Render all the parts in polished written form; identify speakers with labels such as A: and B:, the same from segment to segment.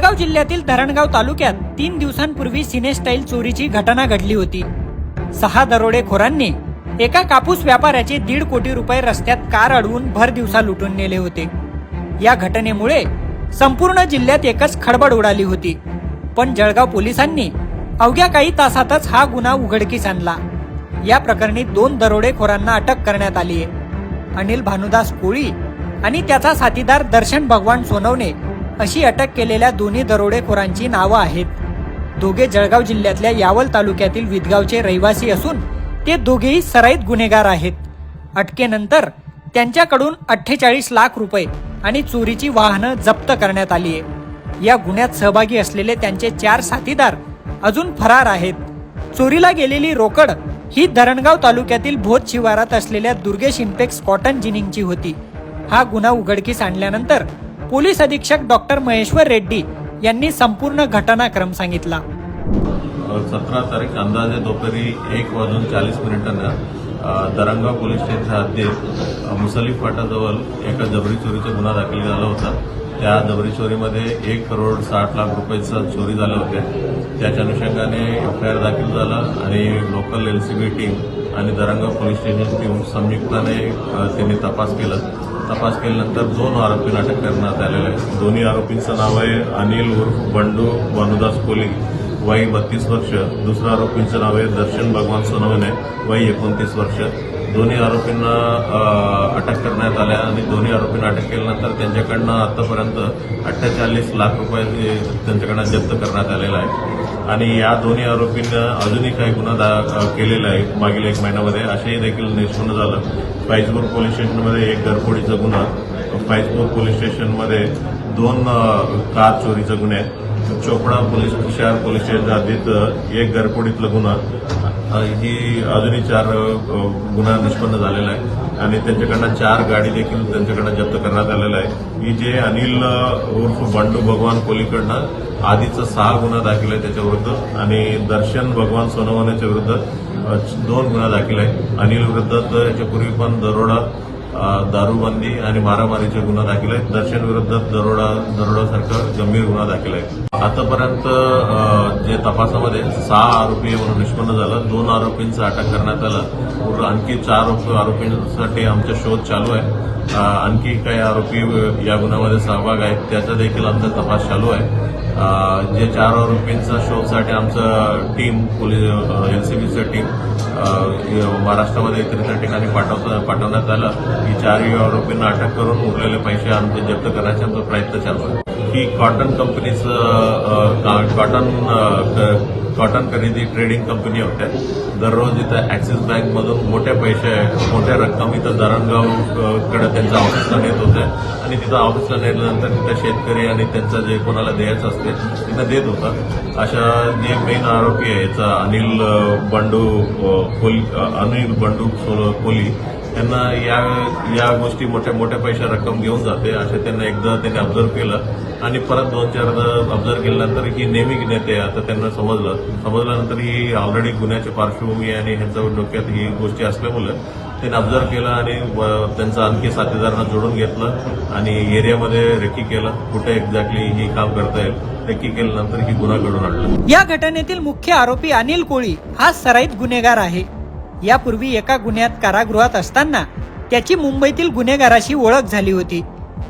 A: जळगाव जिल्ह्यातील धरणगाव तालुक्यात 3 दिवसांपूर्वी सिनेस्टाईल चोरीची घटना घडली होती। 6 दरोडेखोरांनी एका कापूस व्यापाऱ्याचे 1.5 कोटी रुपये रस्त्यात कार अडवून भर दिवसा लुटून नेले होते। या घटनेमुळे संपूर्ण जिल्ह्यात एकच खळबळ उडाली होती। पण जळगाव पोलिसांनी अवघ्या काही तासातच हा गुन्हा उघडकीस आणला। या प्रकरणी 2 दरोडेखोरांना अटक करण्यात आली आहे। अनिल भानुदास कोळी आणि त्याचा साथीदार दर्शन भगवान सोनवणे अशी अटक केलेल्या दोन्ही दरोडेखोरांची नावं आहेत। दोघे जळगाव जिल्ह्यातल्या यावल तालुक्यातील विदगावचे रहिवासी असून ते दोघेही सराईत गुन्हेगार आहेत। अटकेनंतर त्यांच्याकडून 48 लाख रुपये आणि चोरीची वाहनं जप्त करण्यात आली आहे। या गुन्ह्यात सहभागी असलेले त्यांचे 4 साथीदार अजून फरार आहेत। चोरीला गेलेली रोकड ही धरणगाव तालुक्यातील भोत शिवारात असलेल्या दुर्गेश इन्पेक्स कॉटन जिनिंगची होती। हा गुन्हा उघडकीस आणल्यानंतर पोलीस अधीक्षक डॉक्टर महेश्वर रेड्डी यांनी संपूर्ण घटनाक्रम सांगितला।
B: 17 तारीख अंदाजे दुपारी 1:40 धरणगाव पोलीस स्टेशनच्या हद्दीत मुसली फाटाजवळ एका जबरी चोरीचा गुन्हा दाखल झाला होता। त्या जबरी चोरीमध्ये 1,60,00,000 रुपयाचा चोरी झाल्या होत्या। त्याच्या अनुषंगाने FIR दाखल झाला आणि लोकल LCB टीम आणि धरणगाव पोलीस स्टेशन टीम संयुक्ताने त्यांनी तपास केल्यानंतर 2 आरोपींना अटक करण्यात आलेले आहे। दोन्ही आरोपींचं नाव आहे अनिल उर्फ बंडू भानुदास कोली, वय 32 वर्ष। दुसऱ्या आरोपींचं नाव आहे दर्शन भगवान सोनवणे, वय 29 वर्ष। दोन्ही आरोपींना अटक करण्यात आल्या आणि दोन्ही आरोपींना अटक केल्यानंतर त्यांच्याकडनं आतापर्यंत 48 लाख रुपये त्यांच्याकडनं जप्त करण्यात आलेला आहे। आणि या दोन्ही आरोपींना अजूनही काही गुन्हा केलेला आहे मागील 1 महिन्यामध्ये, असेही देखील निष्पन्न झालं। फायजपूर पोलीस स्टेशनमध्ये 1 घरफोडीचा गुन्हा, फायजपूर पोलीस स्टेशनमध्ये 2 कार चोरीचा गुन्हे, चोपडा शहर पोलीस स्टेशनच्या हद्दीत 1 घरफोडीतला गुन्हा, ही अजूनही 4 गुन्हा निष्पन्न झालेला आहे। आणि त्यांच्याकडनं 4 गाडी देखील त्यांच्याकडनं जप्त करण्यात आलेला आहे। ही जे अनिल उर्फ बंडू भगवान कोलीकडनं आधीचा 6 गुन्हा दाखल आहे त्याच्याविरुद्ध, आणि दर्शन भगवान सोनवणेच्या विरुद्ध 2 गुन्हा दाखल आहे। अनिल विरुद्ध याच्यापूर्वी पण दरोडा, दारूबंदी आणि मारामारीचे गुन्हा दाखल आहेत। दर्शन विरुद्ध दरोडासारखा गंभीर गुन्हा दाखल आहे। आतापर्यंत जे तपासामध्ये 6 आरोपी म्हणून निष्पन्न झालं। 2 आरोपींचा अटक करण्यात आला। आणखी 4 आरोपींसाठी आमचा शोध चालू आहे। आणखी काही आरोपी या गुन्ह्यामध्ये सहभाग आहेत, त्याचा देखील आमचा तपास चालू आहे। जे 4 आरोपींचा शोधसाठी आमचं टीम पोलीस LCBचं टीम महाराष्ट्रामध्ये इतर ठिकाणी पाठवण्यात आलं। ही 4 आरोपींना अटक करून उरलेले पैसे आमचे जप्त करण्याचा आमचा प्रयत्न चालू आहे। ही कॉटन कंपनीचं कॉटन खरेदी ट्रेडिंग कंपनी होत्या। दररोज इथं ऍक्सिस बँकमधून मोठ्या रक्कम इथं धरणगावकडे त्यांच्या ऑफिसला नेत होत्या आणि तिथं ऑफिसला नेल्यानंतर तिथं शेतकरी आणि त्यांचं जे कोणाला द्यायचं असते तिथं देत होता। अशा जे मेन आरोपी आहे याचा अनिल बंडू कोली त्यांना या गोष्टी मोठ्या पैशा रक्कम घेऊन जाते असे त्यांना एकदा त्यांनी ऑब्झर्व केलं आणि परत 2-4दा ऑब्झर्व केल्यानंतर ही नेहमी नेते आता त्यांना समजल्यानंतर ही ऑलरेडी गुन्ह्याची पार्श्वभूमी आहे आणि ह्यांच्या डोक्यात ही गोष्टी असल्यामुळे त्यांनी ऑब्झर्व केलं आणि त्यांचं आणखी साथीदारांना जोडून घेतलं आणि एरियामध्ये रेकी केलं, कुठे एक्झॅक्टली ही काम करता येईल रेकी केल्यानंतर ही गुन्हा घडून आणला।
A: या घटनेतील मुख्य आरोपी अनिल कोळी हा सराईत गुन्हेगार आहे। यापूर्वी एका गुन्ह्यात कारागृहात असताना त्याची मुंबईतील गुन्हेगाराशी ओळख झाली होती।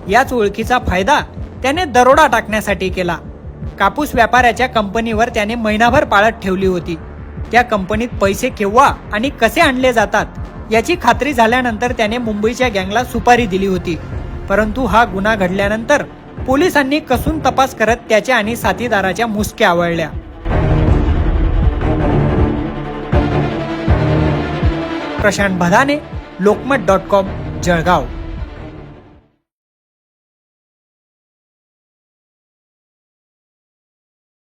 A: याच ओळखीचा फायदा त्याने दरोडा टाकण्यासाठी केला। कापूस व्यापाऱ्याच्या कंपनीवर त्याने महिनाभर पाळत ठेवली होती। त्या कंपनीत पैसे केव्हा आणि कसे आणले जातात याची खात्री झाल्यानंतर त्याने मुंबईच्या गँगला सुपारी दिली होती। परंतु हा गुन्हा घडल्यानंतर पोलिसांनी कसून तपास करत त्याच्या आणि साथीदाराच्या मुसक्या आवळल्या। प्रशांत भदाने, लोकमत.com, जळगाव।